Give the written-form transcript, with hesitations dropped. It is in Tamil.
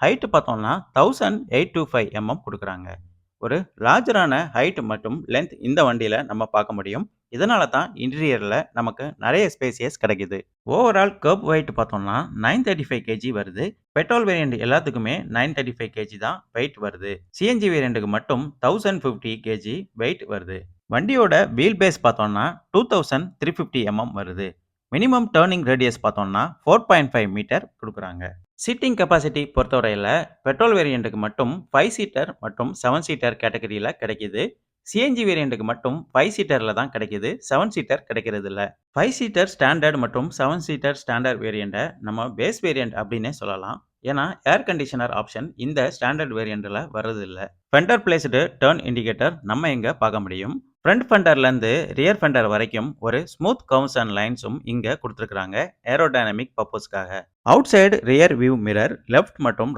ஹைட் பார்த்தோம்னா 1825 குடுக்குறாங்க. ஒரு லார்ஜரான ஹைட் மற்றும் லென்த் இந்த வண்டியில நம்ம பார்க்க முடியும். இதனால தான் இன்டீரியர்ல நமக்கு நெறைய ஸ்பேசியஸ் கிடைக்குது. ஓவரால் கர்ப் வெயிட் பார்த்தோம்னா 935 கேஜி வருது. பெட்ரோல் வேரியன்ட் எல்லாத்துக்குமே 935 கேஜி தான் வெயிட் வருது. சிஎன்ஜி வேரியன்ட்க்கு மட்டும் 1050 கேஜி வெயிட் வருது. வண்டியோட வீல் பேஸ் பார்த்தோம்னா 2350 வருது. மினிமம் டர்னிங் ரேடியஸ் பார்த்தோம்னா 4.5 மீட்டர் குடுக்குறாங்க. சீட்டிங் கெப்பாசிட்டி பொறுத்தவரையில பெட்ரோல் வேரியன்ட்க்கு மட்டும் 5 சீட்டர் மற்றும் 7 சீட்டர் கேட்டகரியில கிடைக்குது. சிஎன்ஜி வேரியன்ட்க்கு மட்டும் 5 சீட்டர்ல தான் கிடைக்குது. 7 சீட்டர் கிடைக்கிறது இல்ல. 5 சீட்டர் ஸ்டாண்டர்ட் மற்றும் 7 சீட்டர் ஸ்டாண்டர்ட் வேரியண்ட்ட நம்ம பேஸ் வேரியன்ட் அப்படின்னே சொல்லலாம். ஏன்னா ஏர் கண்டிஷனர் ஆப்ஷன் இந்த ஸ்டாண்டர்ட் வேரியண்ட்ல வர்றது இல்ல. ஃபெண்டர் பிளேஸ்டு டர்ன் இண்டிகேட்டர் நம்ம இங்க பார்க்க முடியும். ஃப்ரண்ட் ஃபெண்டர்லேருந்து ரியர் ஃபெண்டர் வரைக்கும் ஒரு ஸ்மூத் கர்வ்ஸ் அண்ட் லைன்ஸும் இங்க கொடுத்துருக்காங்க ஏரோடைனமிக் பர்பஸ்க்காக. Out side rear view mirror left மற்றும்